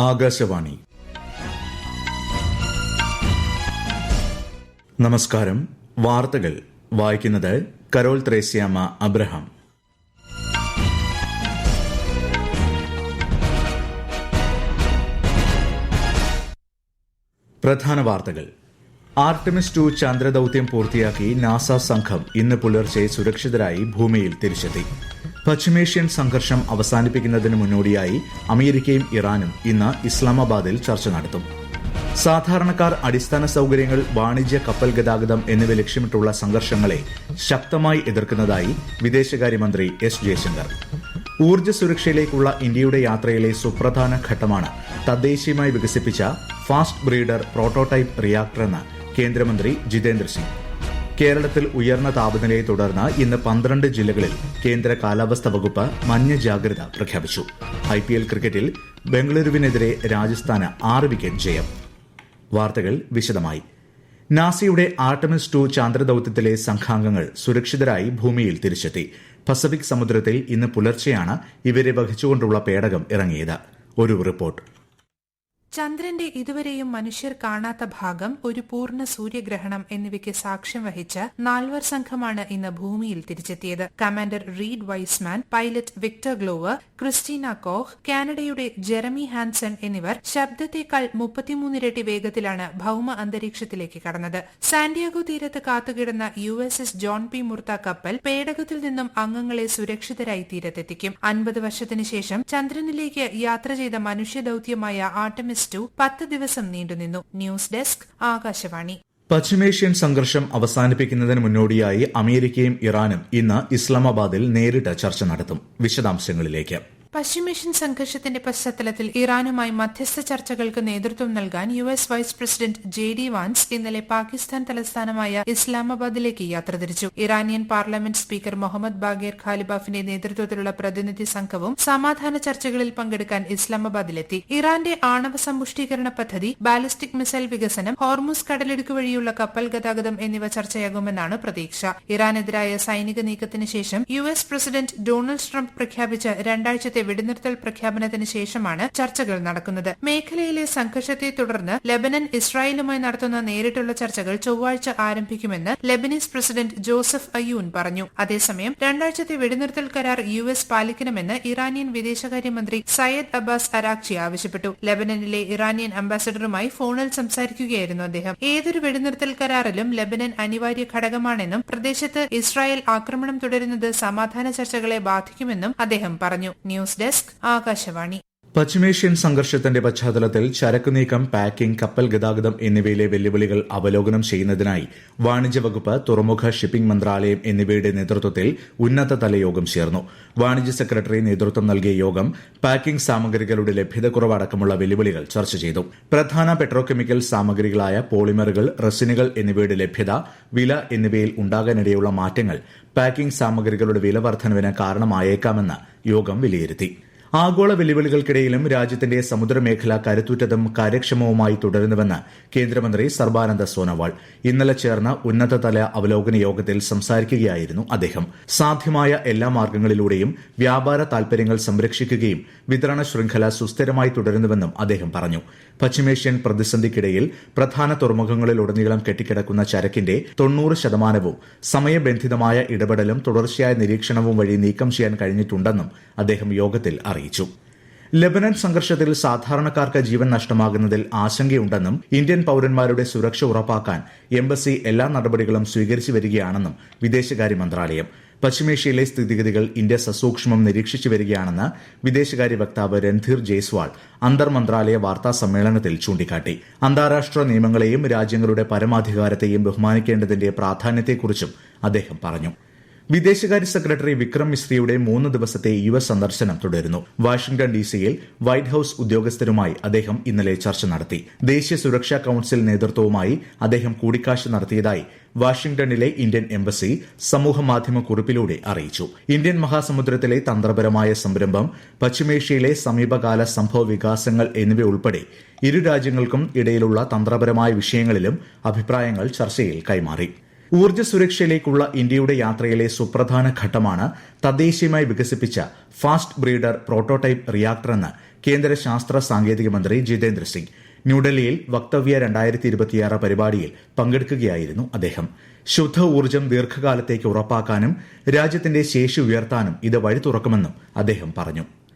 ആകാശവാണി. നമസ്കാരം. വാർത്തകൾ വായിക്കുന്നത് കരോൾ ത്രേസ്യാമ്മ അബ്രഹാം. പ്രധാന വാർത്തകൾ. ആർടെമിസ് 2 ചന്ദ്രദൌത്യം പൂർത്തിയാക്കി നാസ സംഘം ഇന്ന് പുലർച്ചെ സുരക്ഷിതരായി ഭൂമിയിൽ തിരിച്ചെത്തി. പശ്ചിമേഷ്യൻ സംഘർഷം അവസാനിപ്പിക്കുന്നതിന് മുന്നോടിയായി അമേരിക്കയും ഇറാനും ഇന്ന് ഇസ്ലാമാബാദിൽ ചർച്ച നടത്തും. സാധാരണക്കാർ, അടിസ്ഥാന സൌകര്യങ്ങൾ, വാണിജ്യ കപ്പൽ ഗതാഗതം എന്നിവ ലക്ഷ്യമിട്ടുള്ള സംഘർഷങ്ങളെ ശക്തമായി എതിർക്കുന്നതായി വിദേശകാര്യമന്ത്രി എസ് ജയശങ്കർ. ഊർജ്ജ സുരക്ഷയിലേക്കുള്ള ഇന്ത്യയുടെ യാത്രയിലെ സുപ്രധാന ഘട്ടമാണ് തദ്ദേശീയമായി വികസിപ്പിച്ച ഫാസ്റ്റ് ബ്രീഡർ പ്രോട്ടോടൈപ്പ് റിയാക്ടറെന്ന് കേന്ദ്രമന്ത്രി ജിതേന്ദ്ര സിംഗ്. കേരളത്തിൽ ഉയർന്ന താപനിലയെ തുടർന്ന് ഇന്ന് 12 ജില്ലകളിൽ കേന്ദ്ര കാലാവസ്ഥാ വകുപ്പ് മഞ്ഞ ജാഗ്രത പ്രഖ്യാപിച്ചു. IPL ക്രിക്കറ്റിൽ ബംഗളൂരുവിനെതിരെ രാജസ്ഥാന് 6 വിക്കറ്റ് ജയം. വാർത്തകൾ വിശദമായി. നാസയുടെ ആർടെമിസ് 2 ചാന്ദ്രദൌത്യത്തിലെ സംഘാംഗങ്ങൾ സുരക്ഷിതരായി ഭൂമിയിൽ തിരിച്ചെത്തി. പസഫിക് സമുദ്രത്തിൽ ഇന്ന് പുലർച്ചെയാണ് ഇവരെ വഹിച്ചുകൊണ്ടുള്ള പേടകം ഇറങ്ങിയത്. ഒരു റിപ്പോർട്ട്. ചന്ദ്രന്റെ ഇതുവരെയും മനുഷ്യർ കാണാത്ത ഭാഗം, ഒരു പൂർണ്ണ സൂര്യഗ്രഹണം എന്നിവയ്ക്ക് സാക്ഷ്യം വഹിച്ച 4 സംഘമാണ് ഇന്ന് ഭൂമിയിൽ തിരിച്ചെത്തിയത്. Commander Reid Wiseman, pilot Victor Glover, Christina Koch, കാനഡയുടെ ജെറമി ഹാൻസൺ എന്നിവർ ശബ്ദത്തേക്കാൾ 33 ഇരട്ടി വേഗത്തിലാണ് ഭൌമ അന്തരീക്ഷത്തിലേക്ക് കടന്നത്. സാന്റിയാഗോ തീരത്ത് കാത്തുകിടന്ന USS ജോൺ പി മുർത്ത കപ്പൽ പേടകത്തിൽ നിന്നും അംഗങ്ങളെ സുരക്ഷിതരായി തീരത്തെത്തിക്കും. 50 വർഷത്തിനു ശേഷം ചന്ദ്രനിലേക്ക് യാത്ര ചെയ്ത മനുഷ്യദൌത്യമായ ആർടെമിസ് 2 10 ദിവസം നീണ്ടുനിന്നു. News desk, Akashvani. പശ്ചിമേഷ്യൻ സംഘർഷം അവസാനിപ്പിക്കുന്നതിന് മുന്നോടിയായി അമേരിക്കയും ഇറാനും ഇന്ന് ഇസ്ലാമാബാദിൽ നേരിട്ട് ചർച്ച നടത്തും. വിശദാംശങ്ങളിലേക്ക്. പശ്ചിമേഷ്യൻ സംഘർഷത്തിന്റെ പശ്ചാത്തലത്തിൽ ഇറാനുമായി മധ്യസ്ഥ ചർച്ചകൾക്ക് നേതൃത്വം നൽകാൻ US vice president JD Vance ഇന്നലെ പാകിസ്ഥാൻ തലസ്ഥാനമായ ഇസ്ലാമാബാദിലേക്ക് യാത്ര തിരിച്ചു. Iranian parliament speaker Muhammad Bagher ഖാലിബാഫിന്റെ നേതൃത്വത്തിലുള്ള പ്രതിനിധി സംഘവും സമാധാന ചർച്ചകളിൽ പങ്കെടുക്കാൻ ഇസ്ലാമാബാദിലെത്തി. ഇറാന്റെ ആണവ സമ്പുഷ്ടീകരണ പദ്ധതി, ബാലിസ്റ്റിക് മിസൈൽ വികസനം, ഹോർമുസ് കടലിടുക്ക് വഴിയുള്ള കപ്പൽ ഗതാഗതം എന്നിവ ചർച്ചയാകുമെന്നാണ് പ്രതീക്ഷ. ഇറാനെതിരായ സൈനിക നീക്കത്തിന് ശേഷം US പ്രസിഡന്റ് ഡൊണാൾഡ് ട്രംപ് പ്രഖ്യാപിച്ച 2 ആഴ്ചത്തെ വെടിനിർത്തൽ പ്രഖ്യാപനത്തിന് ശേഷമാണ് ചർച്ചകൾ നടക്കുന്നത്. മേഖലയിലെ സംഘർഷത്തെ തുടർന്ന് ലെബനൻ ഇസ്രായേലുമായി നടത്തുന്ന നേരിട്ടുള്ള ചർച്ചകൾ ചൊവ്വാഴ്ച ആരംഭിക്കുമെന്ന് ലെബനീസ് പ്രസിഡന്റ് ജോസഫ് അയ്യൂൻ പറഞ്ഞു. അതേസമയം 2 ആഴ്ചത്തെ വെടിനിർത്തൽ കരാർ US പാലിക്കണമെന്ന് ഇറാനിയൻ വിദേശകാര്യമന്ത്രി സയ്യദ് അബ്ബാസ് അരാക്ചി ആവശ്യപ്പെട്ടു. ലെബനനിലെ ഇറാനിയൻ അംബാസഡറുമായി ഫോണിൽ സംസാരിക്കുകയായിരുന്നു അദ്ദേഹം. ഏതൊരു വെടിനിർത്തൽ കരാറിലും ലെബനൻ അനിവാര്യ ഘടകമാണെന്നും പ്രദേശത്ത് ഇസ്രായേൽ ആക്രമണം തുടരുന്നത് സമാധാന ചർച്ചകളെ ബാധിക്കുമെന്നും അദ്ദേഹം പറഞ്ഞു. News desk, Akashvani. പശ്ചിമേഷ്യൻ സംഘർഷത്തിന്റെ പശ്ചാത്തലത്തിൽ ചരക്കു നീക്കം, പാക്കിംഗ്, കപ്പൽ ഗതാഗതം എന്നിവയിലെ വെല്ലുവിളികൾ അവലോകനം ചെയ്യുന്നതിനായി വാണിജ്യ വകുപ്പ്, തുറമുഖ ഷിപ്പിംഗ് മന്ത്രാലയം എന്നിവയുടെ നേതൃത്വത്തിൽ ഉന്നതതല യോഗം ചേർന്നു. വാണിജ്യ സെക്രട്ടറി നേതൃത്വം നൽകിയ യോഗം പാക്കിംഗ് സാമഗ്രികളുടെ ലഭ്യതക്കുറവ് അടക്കമുള്ള വെല്ലുവിളികൾ ചർച്ച ചെയ്തു. പ്രധാന പെട്രോകെമിക്കൽ സാമഗ്രികളായ പോളിമറുകൾ, റെസിനുകൾ എന്നിവയുടെ ലഭ്യത, വില എന്നിവയിൽ ഉണ്ടാകാനിടയുള്ള മാറ്റങ്ങൾ പാക്കിംഗ് സാമഗ്രികളുടെ വില വർധനവിന് കാരണമായേക്കാമെന്ന് യോഗം വിലയിരുത്തി. ആഗോള വെല്ലുവിളികൾക്കിടയിലും രാജ്യത്തിന്റെ സമുദ്രമേഖല കരുത്തുറ്റതും കാര്യക്ഷമവുമായി തുടരുന്നുവെന്ന് കേന്ദ്രമന്ത്രി സർബാനന്ദ സോനോവാൾ ഇന്നലെ ചേർന്ന ഉന്നതതല അവലോകന യോഗത്തിൽ സംസാരിക്കുകയായിരുന്നു അദ്ദേഹം. സാധ്യമായ എല്ലാ മാർഗ്ഗങ്ങളിലൂടെയും വ്യാപാര താൽപര്യങ്ങൾ സംരക്ഷിക്കുകയും വിതരണ ശൃംഖല സുസ്ഥിരമായി തുടരുന്നുവെന്നും അദ്ദേഹം പറഞ്ഞു. പശ്ചിമേഷ്യൻ പ്രതിസന്ധിക്കിടയിൽ പ്രധാന തുറമുഖങ്ങളിലുടനീളം കെട്ടിക്കിടക്കുന്ന ചരക്കിന്റെ 90% സമയബന്ധിതമായ ഇടപെടലും തുടർച്ചയായ നിരീക്ഷണവും വഴി നീക്കം ചെയ്യാൻ കഴിഞ്ഞിട്ടുണ്ടെന്നും അദ്ദേഹം യോഗത്തിൽ അറിയിച്ചു. ലെബനൻ സംഘർഷത്തിൽ സാധാരണക്കാർക്ക് ജീവൻ നഷ്ടമാകുന്നതിൽ ആശങ്കയുണ്ടെന്നും ഇന്ത്യൻ പൌരന്മാരുടെ സുരക്ഷ ഉറപ്പാക്കാൻ എംബസി എല്ലാ നടപടികളും സ്വീകരിച്ചു വരികയാണെന്നും വിദേശകാര്യ മന്ത്രാലയം. പശ്ചിമേഷ്യയിലെ സ്ഥിതിഗതികൾ ഇന്ത്യ സസൂക്ഷ്മം നിരീക്ഷിച്ചു വരികയാണെന്ന് വിദേശകാര്യ വക്താവ് രൺധീർ ജയ്സ്വാൾ അന്തർ മന്ത്രാലയ വാർത്താ സമ്മേളനത്തിൽ ചൂണ്ടിക്കാട്ടി. അന്താരാഷ്ട്ര നിയമങ്ങളെയും രാജ്യങ്ങളുടെ പരമാധികാരത്തെയും ബഹുമാനിക്കേണ്ടതിന്റെ പ്രാധാന്യത്തെക്കുറിച്ചും അദ്ദേഹം പറഞ്ഞു. വിദേശകാര്യ സെക്രട്ടറി വിക്രം മിസ്രിയുടെ 3 ദിവസത്തെ US സന്ദർശനം തുടരുന്നു. വാഷിംഗ്ടൺ DC-യിൽ വൈറ്റ് ഹൌസ് ഉദ്യോഗസ്ഥരുമായി അദ്ദേഹം ഇന്നലെ ചർച്ച നടത്തി. ദേശീയ സുരക്ഷാ കൌൺസിൽ നേതൃത്വവുമായി അദ്ദേഹം കൂടിക്കാഴ്ച നടത്തിയതായി വാഷിംഗ്ടണിലെ ഇന്ത്യൻ എംബസി സമൂഹമാധ്യമ കുറിപ്പിലൂടെ അറിയിച്ചു. ഇന്ത്യൻ മഹാസമുദ്രത്തിലെ തന്ത്രപരമായ സംരംഭം, പശ്ചിമേഷ്യയിലെ സമീപകാല സംഭവ വികാസങ്ങൾ എന്നിവയുൾപ്പെടെ ഇരു രാജ്യങ്ങൾക്കും ഇടയിലുള്ള തന്ത്രപരമായ വിഷയങ്ങളിലും അഭിപ്രായങ്ങൾ ചർച്ചയിൽ കൈമാറി. ഊർജ്ജ സുരക്ഷയിലേക്കുള്ള ഇന്ത്യയുടെ യാത്രയിലെ സുപ്രധാന ഘട്ടമാണ് തദ്ദേശീയമായി വികസിപ്പിച്ച ഫാസ്റ്റ് ബ്രീഡർ പ്രോട്ടോടൈപ്പ് റിയാക്ടറെന്ന് കേന്ദ്ര ശാസ്ത്ര സാങ്കേതിക മന്ത്രി ജിതേന്ദ്ര സിംഗ്. ന്യൂഡൽഹിയിൽ വക്തവ്യ 2026 പരിപാടിയിൽ പങ്കെടുക്കുകയായിരുന്നു അദ്ദേഹം. ശുദ്ധ ഊർജ്ജം ദീർഘകാലത്തേക്ക് ഉറപ്പാക്കാനും രാജ്യത്തിന്റെ ശേഷി ഉയർത്താനും ഇത് വഴി തുറക്കുമെന്നും അദ്ദേഹം പറഞ്ഞു.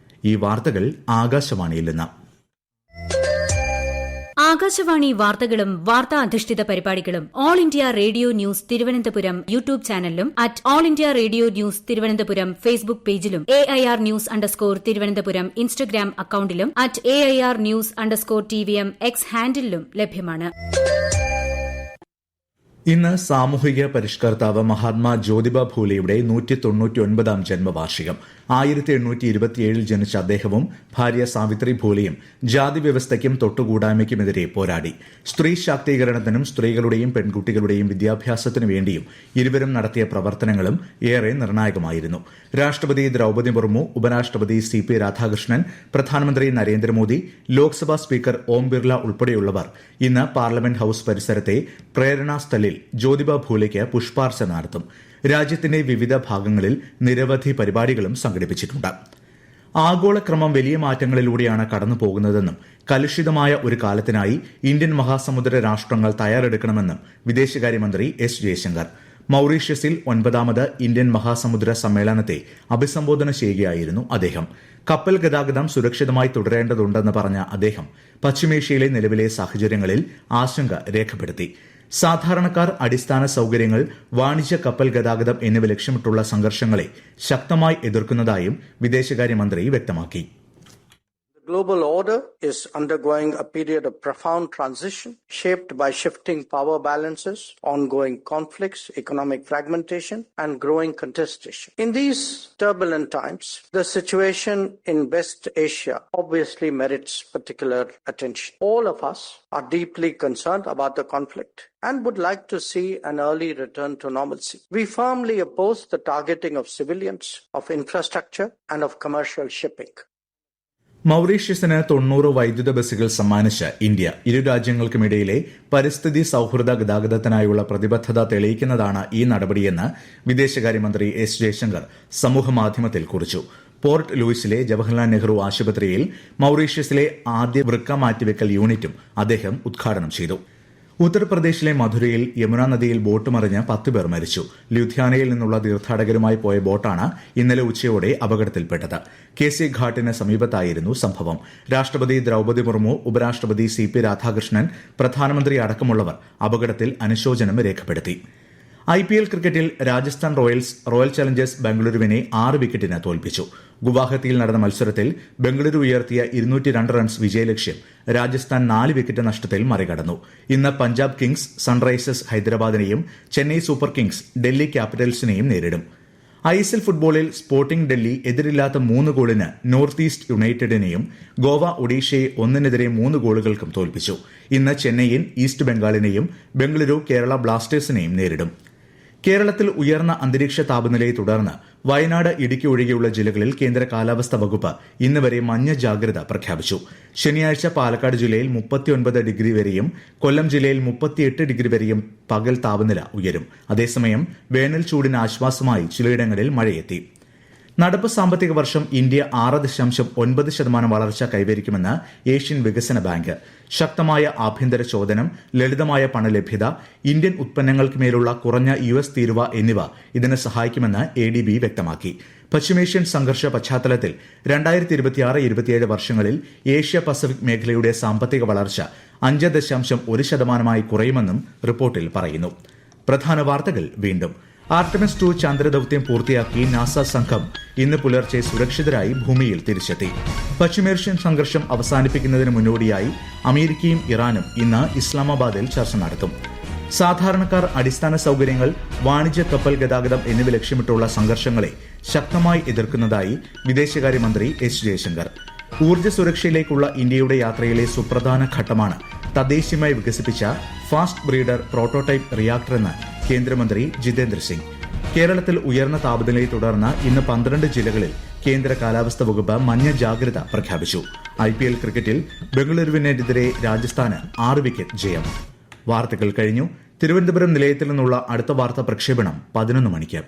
ഈ വാർത്തകൾ ആകാശവാണിയിൽ നിന്ന്. ആകാശവാണി വാർത്തകളും വാർത്താ അധിഷ്ഠിത പരിപാടികളും all India radio news Thiruvananthapuram YouTube ചാനലിലും @all India radio news Thiruvananthapuram Facebook പേജിലും AIR ന്യൂസ് _തിരുവനന്തപുരം ഇൻസ്റ്റഗ്രാം അക്കൌണ്ടിലും @AIR ന്യൂസ് _TVM X ഹാൻഡിലും ലഭ്യമാണ്. ഇന്ന് സാമൂഹിക പരിഷ്കർത്താവ് മഹാത്മാ ജ്യോതിബ ഫൂലെയുടെ 199ാം ജന്മവാർഷികം. 1827 ജനിച്ച അദ്ദേഹവും ഭാര്യ സാവിത്രി ഫൂലെയും ജാതി വ്യവസ്ഥയ്ക്കും തൊട്ടുകൂടായ്മയ്ക്കുമെതിരെ പോരാടി. സ്ത്രീ ശാക്തീകരണത്തിനും സ്ത്രീകളുടെയും പെൺകുട്ടികളുടെയും വിദ്യാഭ്യാസത്തിനു വേണ്ടിയും ഇരുവരും നടത്തിയ പ്രവർത്തനങ്ങളും ഏറെ നിർണായകമായിരുന്നു. രാഷ്ട്രപതി ദ്രൌപദി മുർമു, ഉപരാഷ്ട്രപതി CP രാധാകൃഷ്ണൻ, പ്രധാനമന്ത്രി നരേന്ദ്രമോദി, ലോക്സഭാ സ്പീക്കർ ഓം ബിർള ഉൾപ്പെടെയുള്ളവർ ഇന്ന് പാർലമെന്റ് ഹൌസ് പരിസരത്തെ പ്രേരണാ സ്ഥലിൽ ജ്യോതിബ ഫൂലെയ്ക്ക് പുഷ്പാർച്ചന നടത്തും. രാജ്യത്തിന്റെ വിവിധ ഭാഗങ്ങളിൽ നിരവധി പരിപാടികളും സംഘടിപ്പിച്ചിട്ടുണ്ട്. ആഗോളക്രമം വലിയ മാറ്റങ്ങളിലൂടെയാണ് കടന്നുപോകുന്നതെന്നും കലുഷിതമായ ഒരു കാലത്തിനായി ഇന്ത്യൻ മഹാസമുദ്ര രാഷ്ട്രങ്ങൾ തയ്യാറെടുക്കണമെന്നും വിദേശകാര്യമന്ത്രി S. ജയശങ്കർ മൌറീഷ്യസിൽ 9ാമത് ഇന്ത്യൻ മഹാസമുദ്ര സമ്മേളനത്തെ അഭിസംബോധന ചെയ്യുകയായിരുന്നു അദ്ദേഹം. കപ്പൽ ഗതാഗതം സുരക്ഷിതമായി തുടരേണ്ടതുണ്ടെന്ന് പറഞ്ഞ അദ്ദേഹം പശ്ചിമേഷ്യയിലെ നിലവിലെ സാഹചര്യങ്ങളിൽ ആശങ്ക രേഖപ്പെടുത്തി. സാധാരണക്കാർ, അടിസ്ഥാന സൌകര്യങ്ങൾ, വാണിജ്യ കപ്പൽ ഗതാഗതം എന്നിവ ലക്ഷ്യമിട്ടുള്ള സംഘർഷങ്ങളെ ശക്തമായി എതിർക്കുന്നതായും വിദേശകാര്യമന്ത്രി വ്യക്തമാക്കി. The global order is undergoing a period of profound transition shaped by shifting power balances, ongoing conflicts, economic fragmentation, and growing contestation. In these turbulent times, the situation in West Asia obviously merits particular attention. All of us are deeply concerned about the conflict and would like to see an early return to normalcy. We firmly oppose the targeting of civilians, of infrastructure, and of commercial shipping. മൌറീഷ്യസിന് 90 വൈദ്യുത ബസുകൾ സമ്മാനിച്ച് India ഇരു രാജ്യങ്ങൾക്കുമിടയിലെ പരിസ്ഥിതി സൌഹൃദ ഗതാഗതത്തിനായുള്ള പ്രതിബദ്ധത തെളിയിക്കുന്നതാണ് ഈ നടപടിയെന്ന് വിദേശകാര്യമന്ത്രി S. ജയശങ്കർ സമൂഹമാധ്യമത്തിൽ കുറിച്ചു. പോർട്ട് ലൂയിസിലെ ജവഹർലാൽ നെഹ്റു ആശുപത്രിയിൽ മൌറീഷ്യസിലെ ആദ്യ വൃക്ക മാറ്റിവെക്കൽ യൂണിറ്റും അദ്ദേഹം ഉദ്ഘാടനം ചെയ്തു. ഉത്തർപ്രദേശിലെ മധുരയിൽ യമുന നദിയിൽ ബോട്ട് മറിഞ്ഞ് 10 പേർ മരിച്ചു. ലുധിയാനയിൽ നിന്നുള്ള തീർത്ഥാടകരുമായി പോയ ബോട്ടാണ് ഇന്നലെ ഉച്ചയോടെ അപകടത്തിൽപ്പെട്ടത്. കേസി ഘാട്ടിന് സമീപത്തായിരുന്നു സംഭവം. രാഷ്ട്രപതി ദ്രൌപദി മുർമു, ഉപരാഷ്ട്രപതി CP രാധാകൃഷ്ണൻ, പ്രധാനമന്ത്രി അടക്കമുള്ളവർ അപകടത്തിൽ അനുശോചനം രേഖപ്പെടുത്തി. IPL ക്രിക്കറ്റിൽ രാജസ്ഥാൻ റോയൽസ് റോയൽ ചലഞ്ചേഴ്സ് ബംഗളൂരുവിനെ 6 വിക്കറ്റിന് തോൽപ്പിച്ചു. ഗുവാഹത്തിയിൽ നടന്ന മത്സരത്തിൽ ബംഗളൂരു ഉയർത്തിയ 202 റൺസ് വിജയലക്ഷ്യം രാജസ്ഥാൻ 4 വിക്കറ്റ് നഷ്ടത്തിൽ മറികടന്നു. ഇന്ന് പഞ്ചാബ് കിങ്സ് സൺറൈസേഴ്സ് ഹൈദരാബാദിനെയും ചെന്നൈ സൂപ്പർ കിങ്സ് ഡൽഹി ക്യാപിറ്റൽസിനെയും നേരിടും. ISL ഫുട്ബോളിൽ സ്പോർട്ടിംഗ് ഡൽഹി എതിരില്ലാത്ത 3 ഗോളിന് നോർത്ത് ഈസ്റ്റ് യുണൈറ്റഡിനെയും ഗോവ ഒഡീഷയെ 1-നെതിരെ 3 ഗോളുകൾക്കും തോൽപ്പിച്ചു. ഇന്ന് ചെന്നൈയിൻ ഈസ്റ്റ് ബംഗാളിനെയും ബംഗളൂരു കേരള ബ്ലാസ്റ്റേഴ്സിനെയും നേരിടും. കേരളത്തിൽ ഉയർന്ന അന്തരീക്ഷ താപനിലയെ തുടർന്ന് വയനാട്, ഇടുക്കി ഒഴികെയുള്ള ജില്ലകളിൽ കേന്ദ്ര കാലാവസ്ഥാ വകുപ്പ് ഇന്ന് വരെ മഞ്ഞ ജാഗ്രത പ്രഖ്യാപിച്ചു. ശനിയാഴ്ച പാലക്കാട് ജില്ലയിൽ 39 ഡിഗ്രി വരെയും കൊല്ലം ജില്ലയിൽ 38 ഡിഗ്രി വരെയും പകൽ താപനില ഉയരും. അതേസമയം വേനൽ ചൂടിന് ആശ്വാസമായി ചിലയിടങ്ങളിൽ മഴയെത്തി. നടപ്പ് സാമ്പത്തിക വർഷം ഇന്ത്യ 6.9% വളർച്ച കൈവരിക്കുമെന്ന് ഏഷ്യൻ വികസന ബാങ്ക്. ശക്തമായ ആഭ്യന്തര ചോദനം, ലളിതമായ പണലഭ്യത, ഇന്ത്യൻ ഉത്പന്നങ്ങൾക്ക് മേലുള്ള കുറഞ്ഞ US തീരുവ എന്നിവ ഇതിന് സഹായിക്കുമെന്ന് ADB വ്യക്തമാക്കി. പശ്ചിമേഷ്യൻ സംഘർഷ പശ്ചാത്തലത്തിൽ 2026-27 വർഷങ്ങളിൽ ഏഷ്യ പസഫിക് മേഖലയുടെ സാമ്പത്തിക വളർച്ച 5.1% കുറയുമെന്നും റിപ്പോർട്ടിൽ പറയുന്നു. പ്രധാന വാർത്തകൾ വീണ്ടും. ആർടെമിസ് 2 ചന്ദ്രദൌത്യം പൂർത്തിയാക്കി നാസ സംഘം ഇന്ന് പുലർച്ചെ സുരക്ഷിതരായി ഭൂമിയിൽ തിരിച്ചെത്തി. പശ്ചിമേഷ്യൻ സംഘർഷം അവസാനിപ്പിക്കുന്നതിന് മുന്നോടിയായി അമേരിക്കയും ഇറാനും ഇന്ന് ഇസ്ലാമാബാദിൽ ചർച്ച നടത്തും. സാധാരണക്കാർ, അടിസ്ഥാന സൌകര്യങ്ങൾ, വാണിജ്യ കപ്പൽ ഗതാഗതം എന്നിവ ലക്ഷ്യമിട്ടുള്ള സംഘർഷങ്ങളെ ശക്തമായി എതിർക്കുന്നതായി വിദേശകാര്യമന്ത്രി S. ജയശങ്കർ. ഊർജ്ജ സുരക്ഷയിലേക്കുള്ള ഇന്ത്യയുടെ യാത്രയിലെ സുപ്രധാന ഘട്ടമാണ് തദ്ദേശീയമായി വികസിപ്പിച്ച ഫാസ്റ്റ് ബ്രീഡർ പ്രോട്ടോടൈപ്പ് റിയാക്ടറെന്ന് കേന്ദ്രമന്ത്രി ജിതേന്ദ്ര സിംഗ്. കേരളത്തിൽ ഉയർന്ന താപനിലയെ തുടർന്ന് ഇന്ന് 12 ജില്ലകളിൽ കേന്ദ്ര കാലാവസ്ഥാ വകുപ്പ് മഞ്ഞ ജാഗ്രത പ്രഖ്യാപിച്ചു. IPL ക്രിക്കറ്റിൽ ബംഗളൂരുവിനെതിരെ രാജസ്ഥാന് 6 വിക്കറ്റ് ജയം. വാർത്തകൾ കഴിഞ്ഞു. തിരുവനന്തപുരം നിലയത്തിൽ നിന്നുള്ള അടുത്ത വാർത്താ പ്രക്ഷേപണം 11 മണിക്ക്.